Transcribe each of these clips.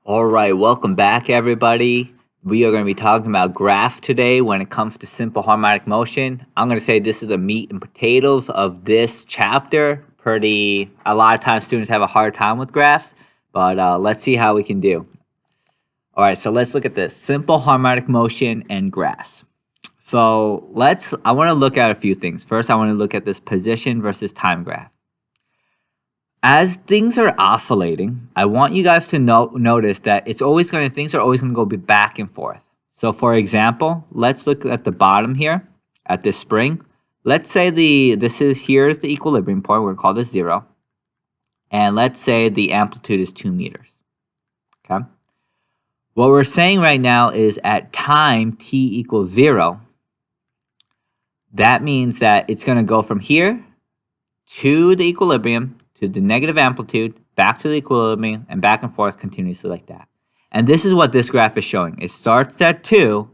All right, welcome back, everybody. We are going to be talking about graphs today when it comes to simple harmonic motion. I'm going to say this is the meat and potatoes of this chapter. A lot of times students have a hard time with graphs, but let's see how we can do. All right, so let's look at this. Simple harmonic motion and graphs. So I want to look at a few things. First, I want to look at this position versus time graph. As things are oscillating, I want you guys to notice that things are always going to go back and forth. So for example, let's look at the bottom here at this spring. Let's say here's the equilibrium point. We're going to call this 0. And let's say the amplitude is 2 meters. Okay. What we're saying right now is at time t equals 0, that means that it's going to go from here to the equilibrium, to the negative amplitude, back to the equilibrium, and back and forth continuously like that. And this is what this graph is showing. It starts at 2,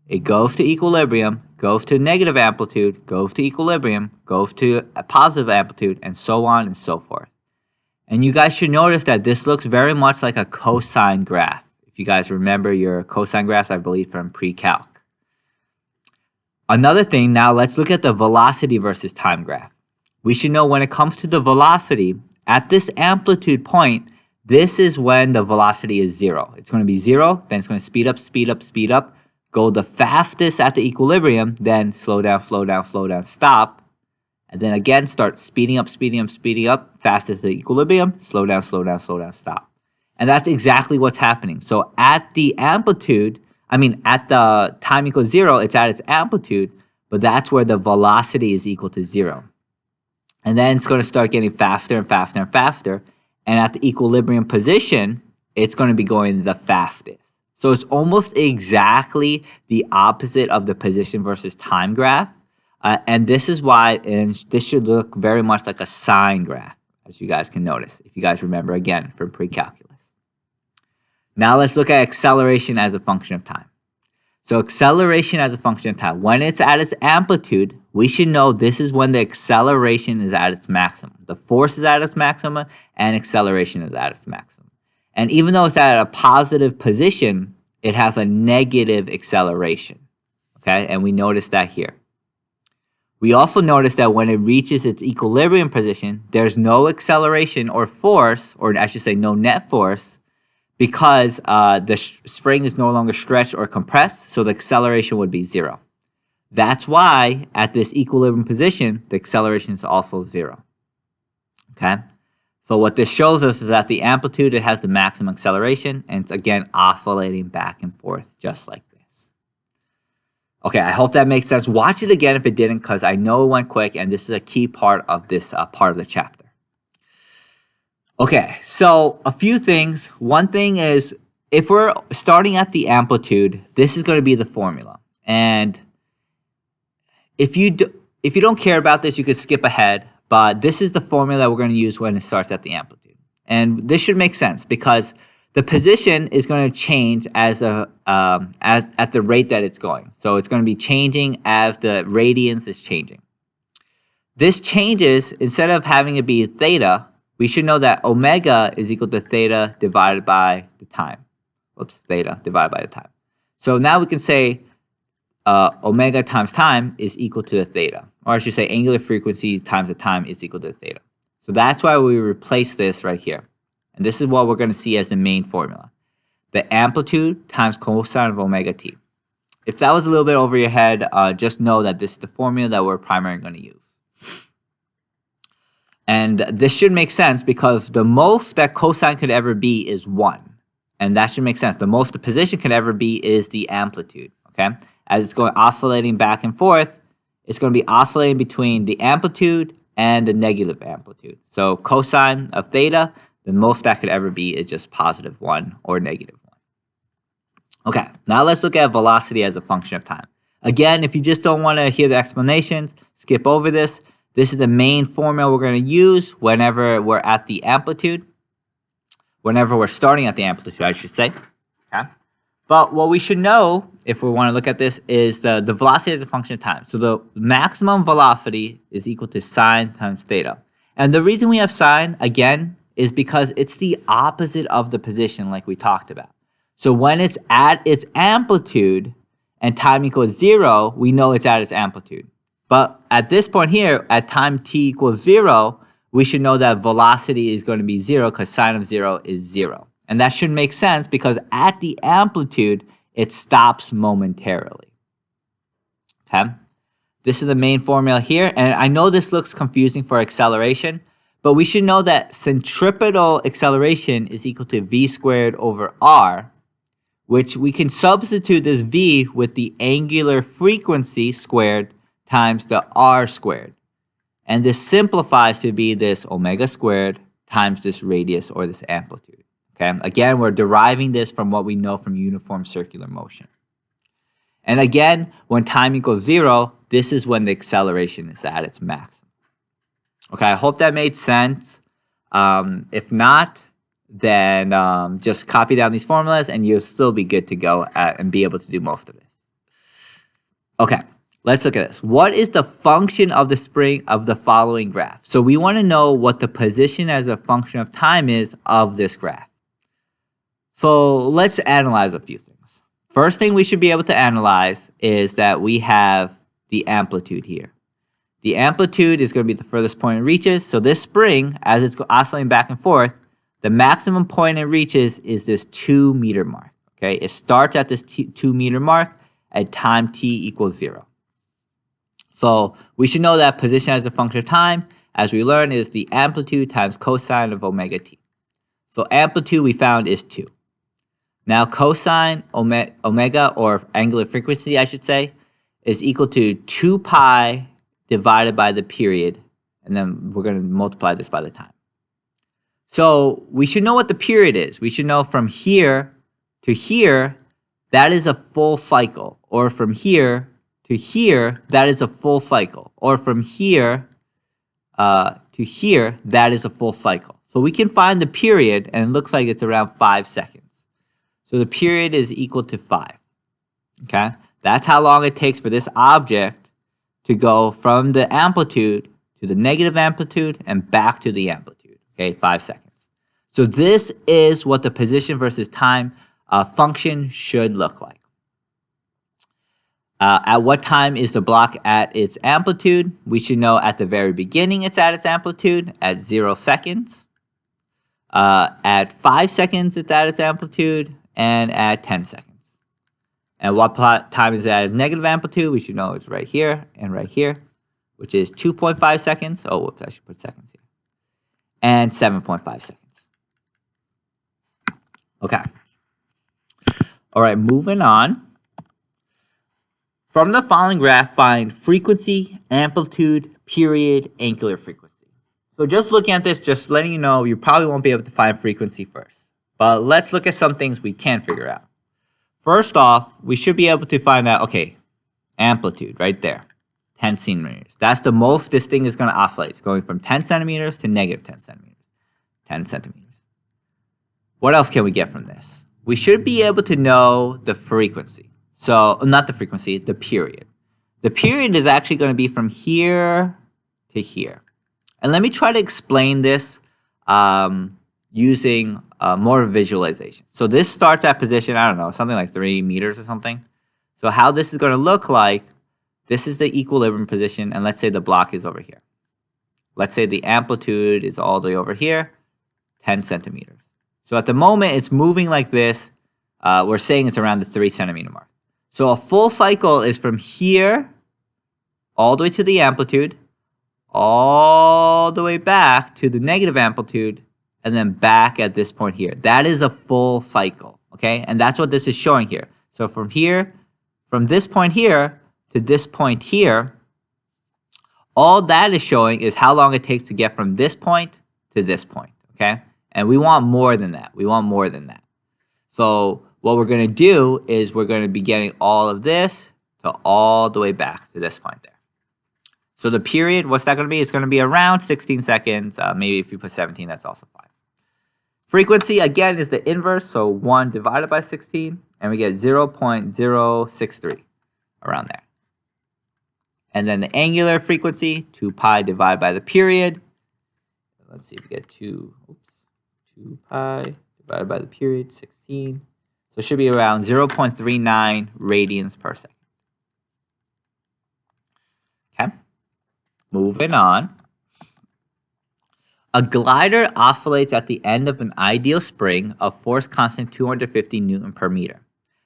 it goes to equilibrium, goes to negative amplitude, goes to equilibrium, goes to a positive amplitude, and so on and so forth. And you guys should notice that this looks very much like a cosine graph. If you guys remember your cosine graphs, I believe, from pre-calc. Another thing, now let's look at the velocity versus time graph. We should know when it comes to the velocity, at this amplitude point, this is when the velocity is 0. It's going to be 0, then it's going to speed up, speed up, speed up, go the fastest at the equilibrium, then slow down, slow down, slow down, stop, and then again start speeding up, speeding up, speeding up, fastest at the equilibrium, slow down, slow down, slow down, stop. And that's exactly what's happening. So at the time equals 0, it's at its amplitude, but that's where the velocity is equal to 0. And then it's going to start getting faster and faster and faster. And at the equilibrium position, it's going to be going the fastest. So it's almost exactly the opposite of the position versus time graph. And this is why, and this should look very much like a sine graph, as you guys can notice, if you guys remember again from pre-calculus. Now let's look at acceleration as a function of time. So acceleration as a function of time. When it's at its amplitude, we should know this is when the acceleration is at its maximum. The force is at its maximum and acceleration is at its maximum. And even though it's at a positive position, it has a negative acceleration. Okay, and we notice that here. We also notice that when it reaches its equilibrium position, there's no acceleration or force, or I should say no net force, because the spring is no longer stretched or compressed, so the acceleration would be 0. That's why at this equilibrium position, the acceleration is also 0. Okay? So what this shows us is that the amplitude, it has the maximum acceleration, and it's again oscillating back and forth just like this. Okay, I hope that makes sense. Watch it again if it didn't, because I know it went quick, and this is a key part of this part of the chapter. Okay, so a few things. One thing is, if we're starting at the amplitude, this is going to be the formula. And if you don't care about this, you could skip ahead. But this is the formula that we're going to use when it starts at the amplitude. And this should make sense because the position is going to change at the rate that it's going. So it's going to be changing as the radians is changing. This changes, instead of having it be theta, we should know that omega is equal to theta divided by the time. Theta divided by the time. So now we can say omega times time is equal to the theta. Or I should say angular frequency times the time is equal to the theta. So that's why we replace this right here. And this is what we're going to see as the main formula. The amplitude times cosine of omega t. If that was a little bit over your head, just know that this is the formula that we're primarily going to use. And this should make sense because the most that cosine could ever be is 1. And that should make sense. The most the position could ever be is the amplitude. Okay? As it's going oscillating back and forth, it's going to be oscillating between the amplitude and the negative amplitude. So cosine of theta, the most that could ever be is just positive 1 or negative 1. Okay, now let's look at velocity as a function of time. Again, if you just don't want to hear the explanations, skip over this. This is the main formula we're going to use whenever we're at the amplitude. Whenever we're starting at the amplitude, I should say. Okay? But what we should know, if we want to look at this, is the velocity as a function of time. So the maximum velocity is equal to sine times theta. And the reason we have sine, again, is because it's the opposite of the position like we talked about. So when it's at its amplitude and time equals 0, we know it's at its amplitude. But at this point here, at time t equals 0, we should know that velocity is going to be 0 because sine of 0 is 0. And that should make sense because at the amplitude, it stops momentarily. Okay? This is the main formula here. And I know this looks confusing for acceleration, but we should know that centripetal acceleration is equal to v squared over r, which we can substitute this v with the angular frequency squared times the r squared. And this simplifies to be this omega squared times this radius or this amplitude. Okay? Again, we're deriving this from what we know from uniform circular motion. And again, when time equals 0, this is when the acceleration is at its maximum. Okay, I hope that made sense. If not, then just copy down these formulas and you'll still be good to go and be able to do most of it. Okay, let's look at this. What is the function of the spring of the following graph? So we want to know what the position as a function of time is of this graph. So let's analyze a few things. First thing we should be able to analyze is that we have the amplitude here. The amplitude is going to be the furthest point it reaches. So this spring, as it's oscillating back and forth, the maximum point it reaches is this 2 meter mark. Okay, it starts at this 2 meter mark at time t equals 0. So we should know that position as a function of time, as we learned, is the amplitude times cosine of omega t. So amplitude we found is 2. Now cosine omega, or angular frequency I should say, is equal to 2 pi divided by the period, and then we're going to multiply this by the time. So we should know what the period is. We should know from here to here, that is a full cycle. Or from here to here, that is a full cycle. Or from here to here, that is a full cycle. So we can find the period, and it looks like it's around 5 seconds. So the period is equal to 5. Okay? That's how long it takes for this object to go from the amplitude to the negative amplitude and back to the amplitude. Okay, 5 seconds. So this is what the position versus time function should look like. At what time is the block at its amplitude? We should know at the very beginning it's at its amplitude at 0 seconds. At 5 seconds it's at its amplitude, and at 10 seconds. And what time is at its negative amplitude? We should know it's right here and right here, which is 2.5 seconds. Oh, whoops, I should put seconds here. And 7.5 seconds. Okay. All right, moving on. From the following graph, find frequency, amplitude, period, angular frequency. So just looking at this, just letting you know, you probably won't be able to find frequency first. But let's look at some things we can figure out. First off, we should be able to find out, okay, amplitude right there, 10 centimeters. That's the most this thing is going to oscillate. It's going from 10 centimeters to negative 10 centimeters. 10 centimeters. What else can we get from this? We should be able to know the frequency. So, not the frequency, the period. The period is actually going to be from here to here. And let me try to explain this using more visualization. So this starts at position, I don't know, something like 3 meters or something. So how this is going to look like, this is the equilibrium position, and let's say the block is over here. Let's say the amplitude is all the way over here, 10 centimeters. So at the moment it's moving like this. We're saying it's around the 3 centimeter mark. So a full cycle is from here all the way to the amplitude, all the way back to the negative amplitude, and then back at this point here. That is a full cycle, okay? And that's what this is showing here. So from here, from this point here to this point here, all that is showing is how long it takes to get from this point to this point, okay? And we want more than that. We want more than that. So what we're going to do is we're going to be getting all of this to all the way back to this point there. So the period, what's that going to be? It's going to be around 16 seconds. Maybe if you put 17, that's also fine. Frequency, again, is the inverse. So 1 divided by 16, and we get 0.063 around there. And then the angular frequency, 2 pi divided by the period. Let's see if we get 2. Oops. 2 pi divided by the period, 16. So it should be around 0.39 radians per second. Okay, moving on. A glider oscillates at the end of an ideal spring of force constant 250 Newton per meter.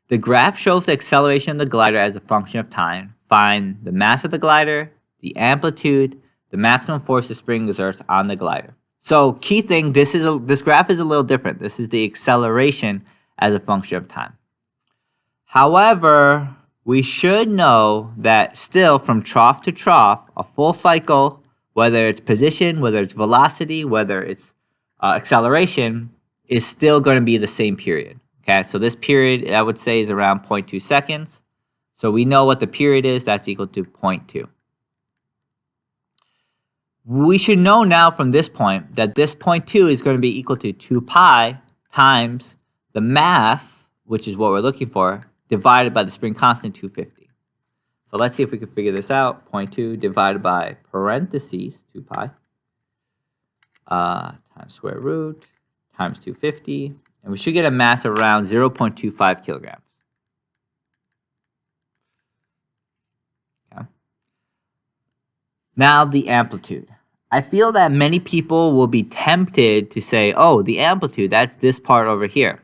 The graph shows the acceleration of the glider as a function of time. Find the mass of the glider, the amplitude, the maximum force the spring exerts on the glider. So key thing, this graph is a little different. This is the acceleration as a function of time. However, we should know that still from trough to trough, a full cycle, whether it's position, whether it's velocity, whether it's acceleration, is still going to be the same period. Okay, so this period, I would say, is around 0.2 seconds. So we know what the period is. That's equal to 0.2. We should know now from this point that this 0.2 is going to be equal to 2 pi times the mass, which is what we're looking for, divided by the spring constant, 250. So let's see if we can figure this out. 0.2 divided by parentheses, 2 pi, times square root, times 250. And we should get a mass of around 0.25 kilograms. Okay. Now the amplitude. I feel that many people will be tempted to say, oh, the amplitude, that's this part over here.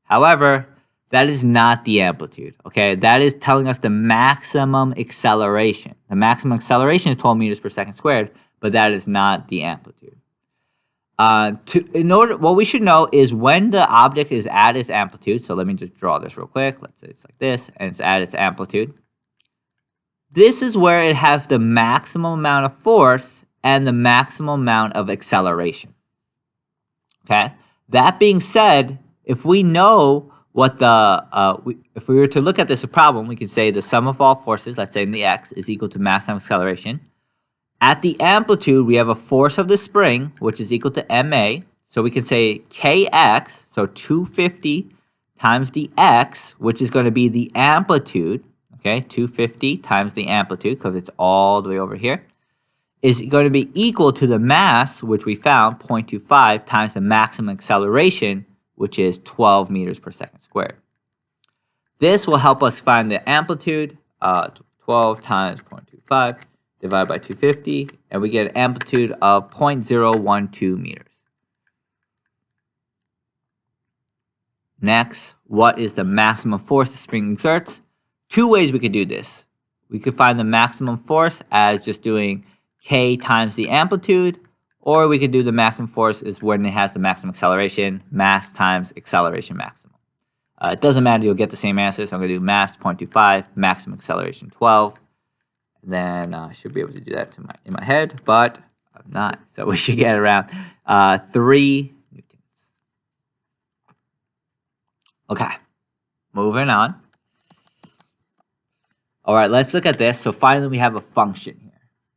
However, that is not the amplitude, okay? That is telling us the maximum acceleration. The maximum acceleration is 12 meters per second squared, but that is not the amplitude. What we should know is when the object is at its amplitude, so let me just draw this real quick. Let's say it's like this, and it's at its amplitude. This is where it has the maximum amount of force and the maximum amount of acceleration, okay? That being said, if we know what if we were to look at this problem, we could say the sum of all forces, let's say in the x, is equal to maximum acceleration. At the amplitude, we have a force of the spring, which is equal to ma. So we can say kx, so 250 times the x, which is going to be the amplitude, okay, 250 times the amplitude, because it's all the way over here, is going to be equal to the mass, which we found, 0.25, times the maximum acceleration, which is 12 meters per second squared. This will help us find the amplitude, 12 times 0.25 divided by 250, and we get an amplitude of 0.012 meters. Next, what is the maximum force the spring exerts? Two ways we could do this. We could find the maximum force as just doing k times the amplitude, or we could do the maximum force is when it has the maximum acceleration, mass times acceleration maximum. It doesn't matter, you'll get the same answer. So I'm going to do mass 0.25, maximum acceleration 12. And then I should be able to do that in my head, but I'm not. So we should get around 3 newtons. Okay, moving on. All right, let's look at this. So finally we have a function here.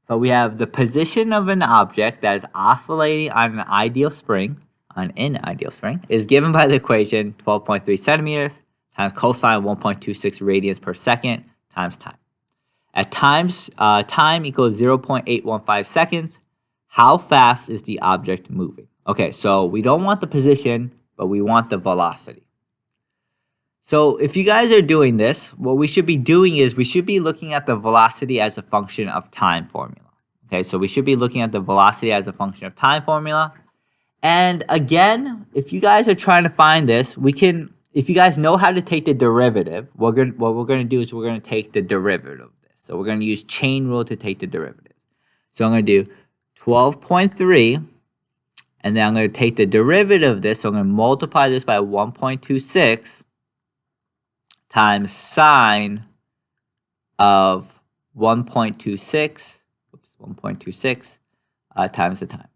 So we have the position of an object that is oscillating on an ideal spring, is given by the equation 12.3 centimeters times cosine 1.26 radians per second times time. At time equals 0.815 seconds, how fast is the object moving? Okay, so we don't want the position, but we want the velocity. So if you guys are doing this, what we should be doing is we should be looking at the velocity as a function of time formula. Okay, so we should be looking at the velocity as a function of time formula. And again, if you guys are trying to find this, if you guys know how to take the derivative, what we're going to do is we're going to take the derivative of this. So we're going to use chain rule to take the derivative. So I'm going to do 12.3, and then I'm going to take the derivative of this. So I'm going to multiply this by 1.26 times sine of 1.26 times the time.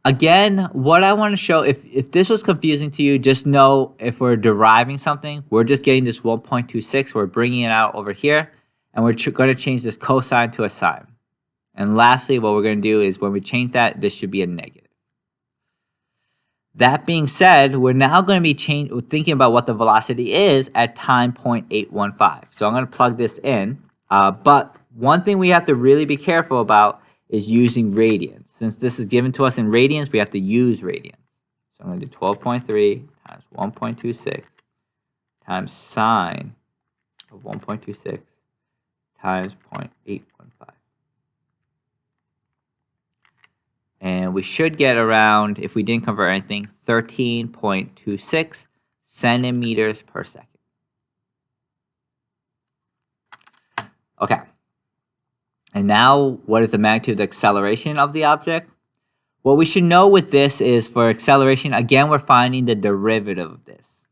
Again, what I want to show, if this was confusing to you, just know if we're deriving something, we're just getting this 1.26, we're bringing it out over here, and we're going to change this cosine to a sine. And lastly, what we're going to do is when we change that, this should be a negative. That being said, we're now going to be thinking about what the velocity is at time 0.815. So I'm going to plug this in. But one thing we have to really be careful about is using radians. since this is given to us in radians, we have to use radians. So I'm going to do 12.3 times 1.26 times sine of 1.26 times 0.815. And we should get around, if we didn't convert anything, 13.26 centimeters per second. Okay. And now, what is the magnitude of the acceleration of the object? What we should know with this is for acceleration, again, we're finding the derivative of this.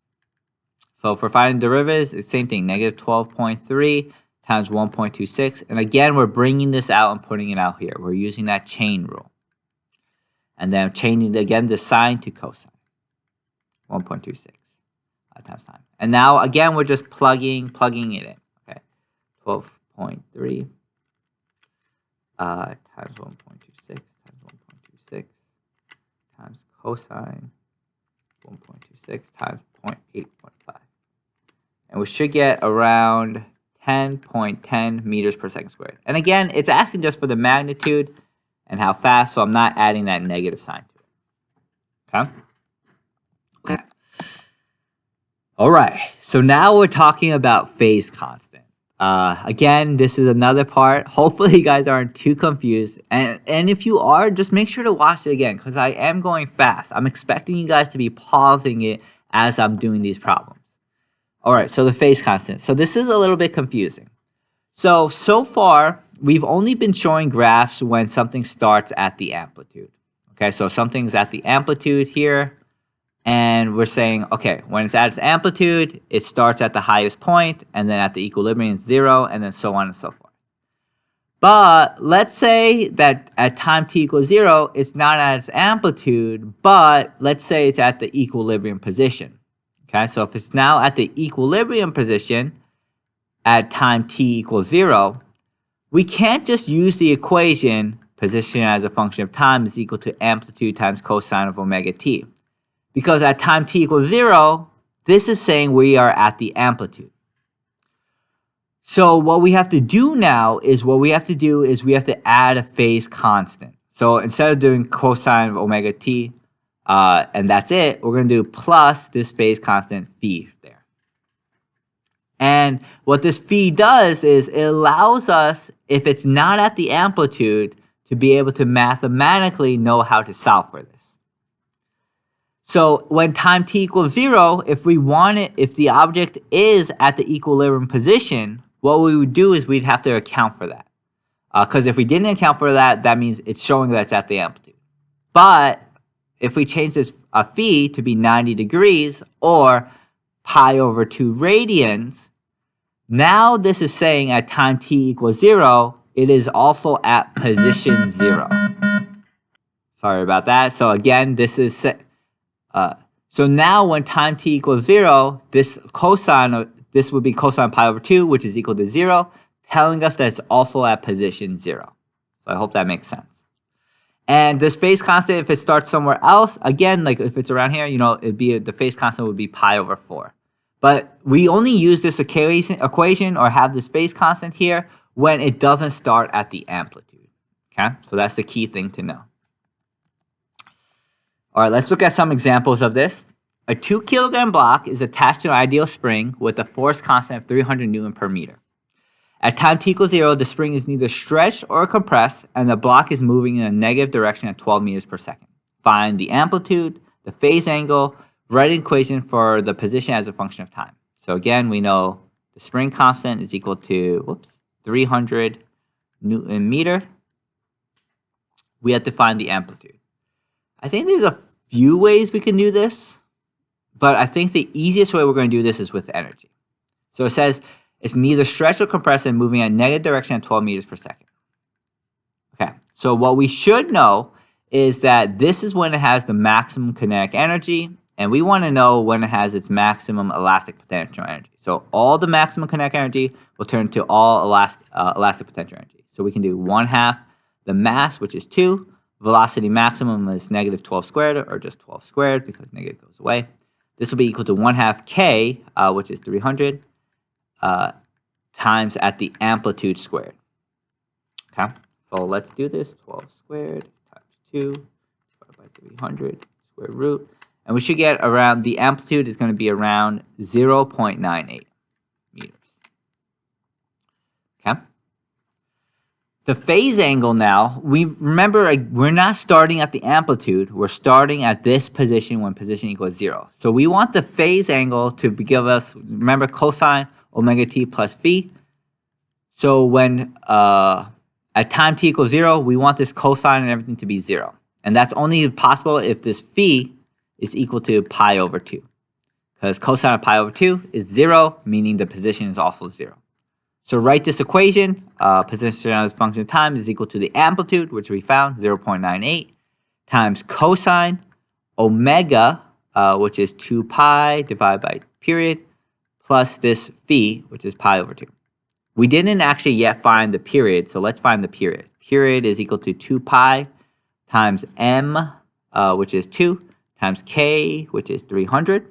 So if we're finding derivatives, it's the same thing, negative 12.3 times 1.26. And again, we're bringing this out and putting it out here. We're using that chain rule. And then changing, again, the sine to cosine. 1.26 times sine. And now, again, we're just plugging it in. Okay, 12.3 times 1.26 times 1.26 times cosine 1.26 times 0.815. And we should get around 10.10 meters per second squared. And again, it's asking just for the magnitude and how fast, so I'm not adding that negative sign to it. Okay? Okay. All right. So now we're talking about phase constant. Again, this is another part. Hopefully you guys aren't too confused. And if you are, just make sure to watch it again because I am going fast. I'm expecting you guys to be pausing it as I'm doing these problems. All right, so the phase constant. So this is a little bit confusing. So far, we've only been showing graphs when something starts at the amplitude. Okay, so something's at the amplitude here. And we're saying, okay, when it's at its amplitude, it starts at the highest point, and then at the equilibrium, it's 0, and then so on and so forth. But let's say that at time t equals 0, it's not at its amplitude, but let's say it's at the equilibrium position. Okay, so if it's now at the equilibrium position at time t equals 0, we can't just use the equation position as a function of time is equal to amplitude times cosine of omega t. Because at time t equals 0, this is saying we are at the amplitude. So what we have to do now is we have to add a phase constant. So instead of doing cosine of omega t, and that's it, we're going to do plus this phase constant phi there. And what this phi does is it allows us, if it's not at the amplitude, to be able to mathematically know how to solve for this. So when time t equals 0, if the object is at the equilibrium position, what we would do is we'd have to account for that. Because if we didn't account for that, that means it's showing that it's at the amplitude. But if we change this phi to be 90 degrees or pi over 2 radians, now this is saying at time t equals 0, it is also at position 0. Sorry about that. So again, this is... so now when time t equals 0, this would be cosine pi over 2, which is equal to 0, telling us that it's also at position 0. So I hope that makes sense. And this phase constant, if it starts somewhere else, again, like if it's around here, the phase constant would be pi over 4. But we only use this equation or have this phase constant here when it doesn't start at the amplitude. Okay, so that's the key thing to know. All right, let's look at some examples of this. A 2 kilogram block is attached to an ideal spring with a force constant of 300 Newton per meter. At time t equals 0, the spring is neither stretched or compressed, and the block is moving in a negative direction at 12 meters per second. Find the amplitude, the phase angle, write an equation for the position as a function of time. So again, we know the spring constant is equal to 300 Newton meter. We have to find the amplitude. I think there's a few ways we can do this, but I think the easiest way we're going to do this is with energy. So it says it's neither stretched or compressed and moving in a negative direction at 12 meters per second. Okay, so what we should know is that this is when it has the maximum kinetic energy, and we want to know when it has its maximum elastic potential energy. So all the maximum kinetic energy will turn to all elastic potential energy. So we can do 1/2 the mass, which is 2. Velocity maximum is negative 12 squared, or just 12 squared because negative goes away. This will be equal to 1/2 k, which is 300, times at the amplitude squared. Okay, so let's do this. 12 squared times divided by 300 square root. And we should get around, the amplitude is going to be around 0.98 meters. Okay? The phase angle now, we remember we're not starting at the amplitude. We're starting at this position when position equals 0. So we want the phase angle to give us, remember, cosine omega t plus phi. So when at time t equals 0, we want this cosine and everything to be 0. And that's only possible if this phi is equal to pi over 2. Because cosine of pi over 2 is 0, meaning the position is also 0. So write this equation, position as a function of time is equal to the amplitude, which we found, 0.98, times cosine omega, which is 2 pi divided by period, plus this phi, which is pi over 2. We didn't actually yet find the period, so let's find the period. Period is equal to 2 pi times m, which is 2, times k, which is 300.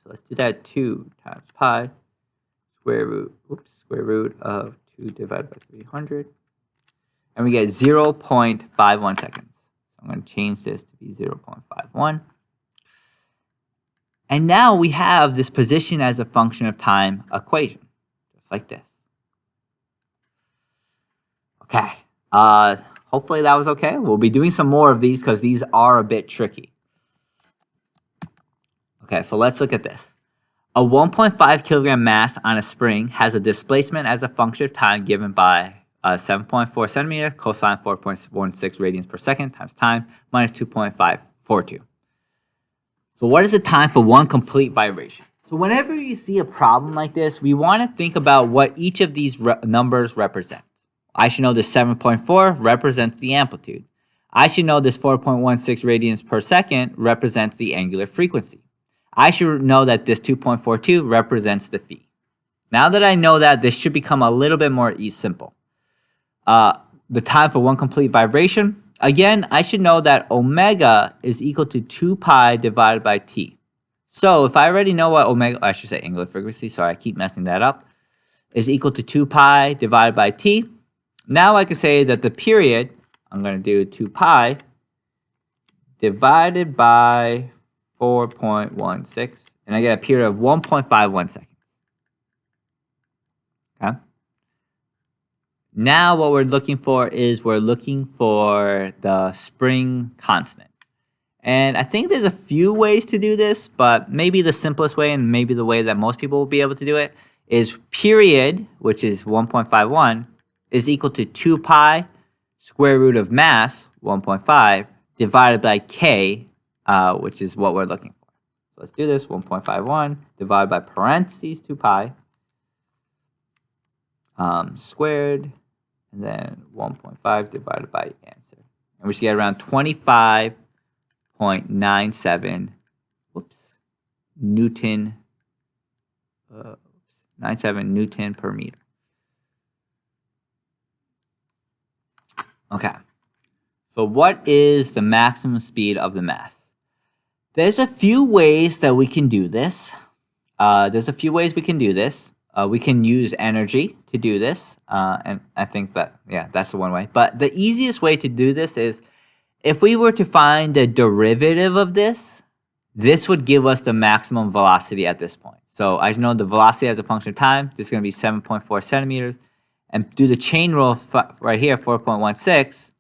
So let's do that, 2 times pi, square root of 2 divided by 300. And we get 0.51 seconds. So I'm going to change this to be 0.51. And now we have this position as a function of time equation, just like this. Okay. Hopefully that was okay. We'll be doing some more of these because these are a bit tricky. Okay, so let's look at this. A 1.5 kilogram mass on a spring has a displacement as a function of time given by 7.4 centimeter cosine 4.16 radians per second times time minus 2.542. So what is the time for one complete vibration? So whenever you see a problem like this, we want to think about what each of these numbers represent. I should know this 7.4 represents the amplitude. I should know this 4.16 radians per second represents the angular frequency. I should know that this 2.42 represents the phi. Now that I know that, this should become a little bit more simple. The time for one complete vibration, again, I should know that omega is equal to 2 pi divided by t. So if I already know what omega, I should say angular frequency, sorry, I keep messing that up, is equal to 2 pi divided by t. Now I can say that the period, I'm going to do 2 pi divided by 4.16, and I get a period of 1.51 seconds. Okay. Now what we're looking for is we're looking for the spring constant. And I think there's a few ways to do this, but maybe the simplest way and maybe the way that most people will be able to do it is period, which is 1.51, is equal to 2 pi square root of mass, 1.5, divided by k, which is what we're looking for. So let's do this, 1.51 divided by parentheses 2 pi squared, and then 1.5 divided by answer. And we should get around 25.97 Newton, 97 Newton per meter. Okay, so what is the maximum speed of the mass? There's a few ways that we can do this. We can use energy to do this, and I think that, yeah, that's the one way. But the easiest way to do this is if we were to find the derivative of this, this would give us the maximum velocity at this point. So I know the velocity as a function of time, this is going to be 7.4 centimeters, and do the chain rule right here, 4.16,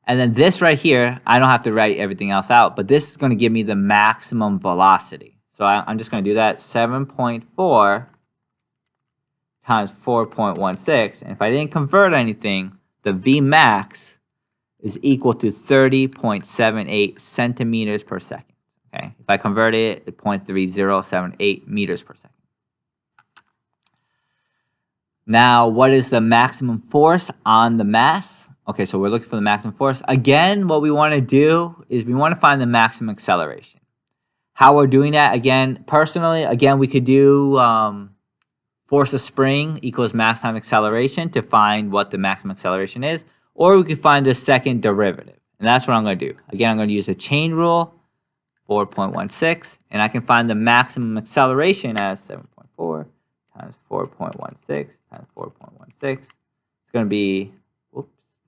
and then this right here, I don't have to write everything else out, but this is going to give me the maximum velocity. So I'm just going to do that, 7.4 times 4.16, and if I didn't convert anything, the Vmax is equal to 30.78 centimeters per second. Okay, if I convert it, it's 0.3078 meters per second. Now, what is the maximum force on the mass? Okay, so we're looking for the maximum force. Again, what we want to do is we want to find the maximum acceleration. How we're doing that, again, personally, again, we could do force of spring equals mass times acceleration to find what the maximum acceleration is, or we could find the second derivative, and that's what I'm going to do. Again, I'm going to use a chain rule, 4.16, and I can find the maximum acceleration as 7.4 times 4.16 times 4.16. It's going to be,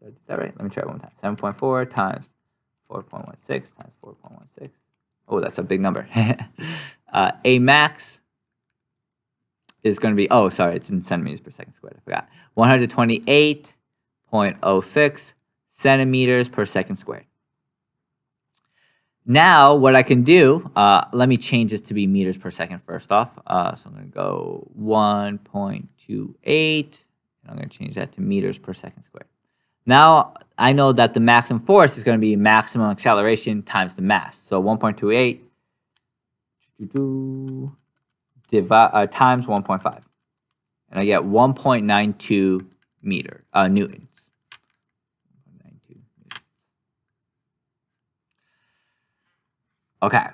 Did I do that right? Let me try it one more time. 7.4 times 4.16 times 4.16. Oh, that's a big number. A max is going to be, oh, sorry, it's in centimeters per second squared. I forgot. 128.06 centimeters per second squared. Now, what I can do, let me change this to be meters per second first off. So I'm going to go 1.28, and I'm going to change that to meters per second squared. Now, I know that the maximum force is going to be maximum acceleration times the mass. So 1.28 times 1.5. And I get 1.92 newtons. Okay.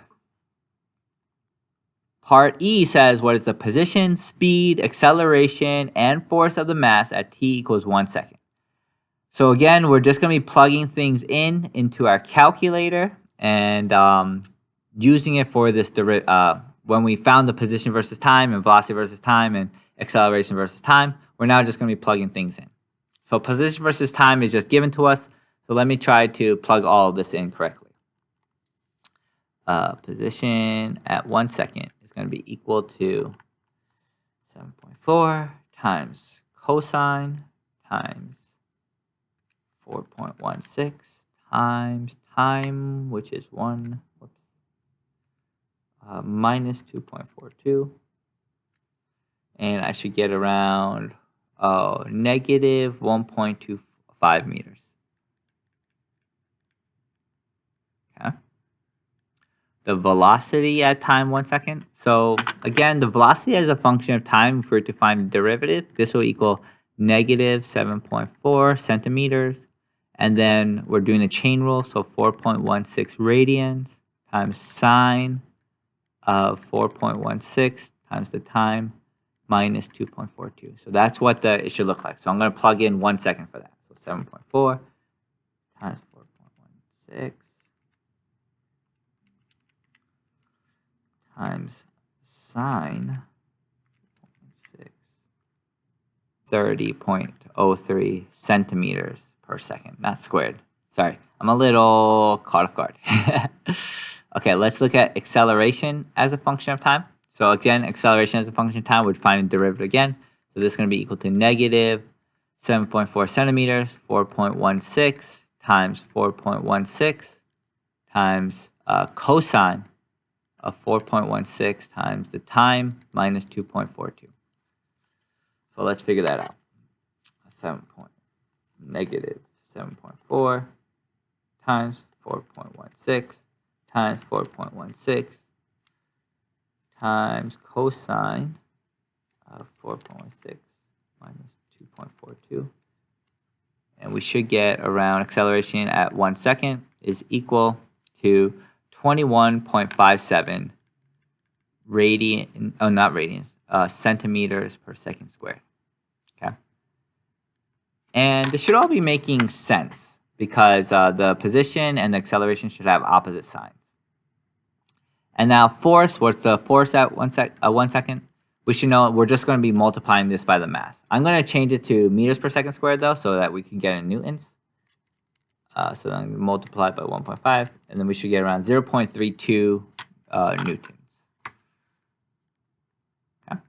Part E says, what is the position, speed, acceleration, and force of the mass at t equals 1 second? So again, we're just going to be plugging things into our calculator and using it for this, when we found the position versus time and velocity versus time and acceleration versus time, we're now just going to be plugging things in. So position versus time is just given to us. So let me try to plug all of this in correctly. Position at 1 second is going to be equal to 7.4 times cosine times 4.16 times time, which is minus 2.42. And I should get around negative 1.25 meters. Okay. The velocity at time 1 second. So again, the velocity as a function of time, if we were to find the derivative, this will equal negative 7.4 centimeters. And then we're doing a chain rule, so 4.16 radians times sine of 4.16 times the time minus 2.42. So that's what it should look like. So I'm going to plug in 1 second for that. So 7.4 times 4.16 times sine 30.03 centimeters per second, not squared. Sorry, I'm a little caught off guard. Okay, let's look at acceleration as a function of time. So again, acceleration as a function of time would find a derivative again. So this is going to be equal to negative 7.4 centimeters, 4.16 times 4.16 times cosine of 4.16 times the time minus 2.42. So let's figure that out. Negative 7.4 times 4.16 times 4.16 times cosine of 4.16 minus 2.42. And we should get around acceleration at 1 second is equal to 21.57 centimeters per second squared. Okay. And this should all be making sense because the position and the acceleration should have opposite signs. And now force, what's the force at 1 second? We should know we're just going to be multiplying this by the mass. I'm going to change it to meters per second squared though, so that we can get in newtons. So then multiply by 1.5, and then we should get around 0.32 newtons. Okay.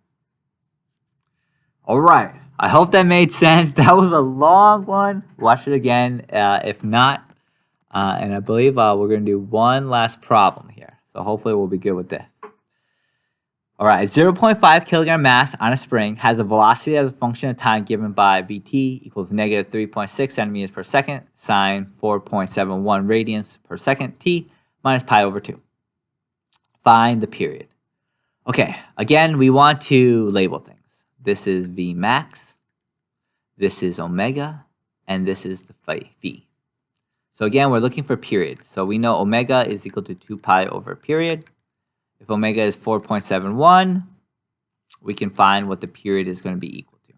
All right. I hope that made sense. That was a long one. Watch it again if not. And I believe we're going to do one last problem here. So hopefully we'll be good with this. All right, 0.5 kilogram mass on a spring has a velocity as a function of time given by Vt equals negative 3.6 centimeters per second sine 4.71 radians per second t minus pi over 2. Find the period. Okay, again, we want to label things. This is V max, this is omega, and this is the phi. So again, we're looking for period. So we know omega is equal to 2 pi over period. If omega is 4.71, we can find what the period is going to be equal to.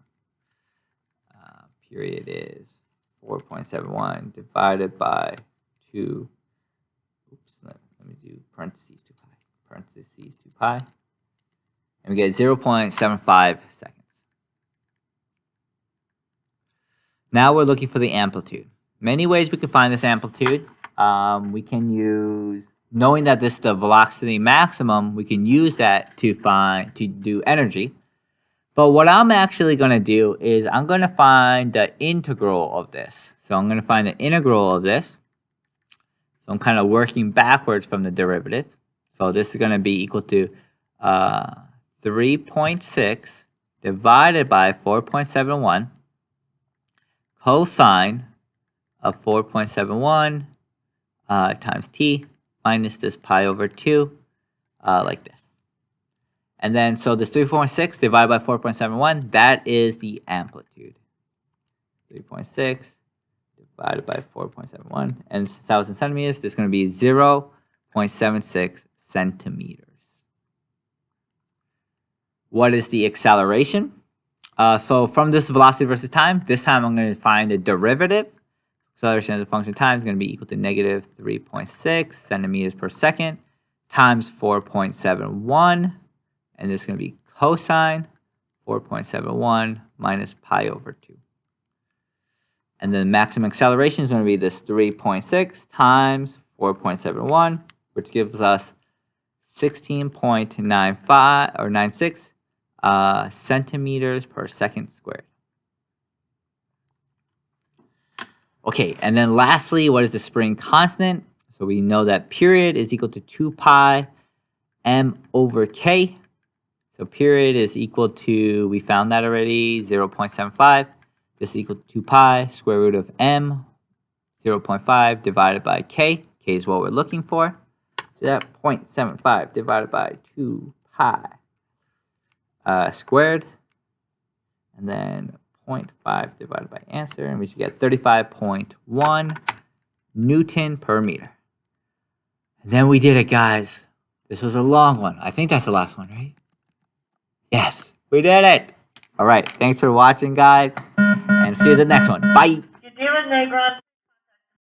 Period is 4.71 divided by 2. Oops, let me do parentheses 2 pi. Parentheses 2 pi. And we get 0.75 seconds. Now we're looking for the amplitude. Many ways we can find this amplitude. We can use, knowing that this is the velocity maximum, we can use that to do energy. But what I'm actually going to do is I'm going to find the integral of this. So I'm going to find the integral of this. So I'm kind of working backwards from the derivative. So this is going to be equal to 3.6 divided by 4.71 cosine of 4.71 times t minus this pi over 2, like this. And then, so this 3.6 divided by 4.71, that is the amplitude. 3.6 divided by 4.71. And 1,000 centimeters, this is going to be 0.76 centimeters. What is the acceleration? So from this velocity versus time, this time I'm going to find the derivative. Acceleration as a function of time is going to be equal to negative 3.6 centimeters per second times 4.71. And this is going to be cosine 4.71 minus pi over 2. And then maximum acceleration is going to be this 3.6 times 4.71, which gives us 16.95 or 96 centimeters per second squared. Okay, and then lastly, what is the spring constant? So we know that period is equal to 2 pi m over k. So period is equal to, we found that already, 0.75. This is equal to 2 pi square root of m, 0.5 divided by k. K is what we're looking for. So that 0.75 divided by 2 pi squared. And then 0.5 divided by answer. And we should get 35.1 Newton per meter. And then we did it, guys. This was a long one. I think that's the last one, right? Yes, we did it. All right. Thanks for watching, guys. And see you in the next one. Bye.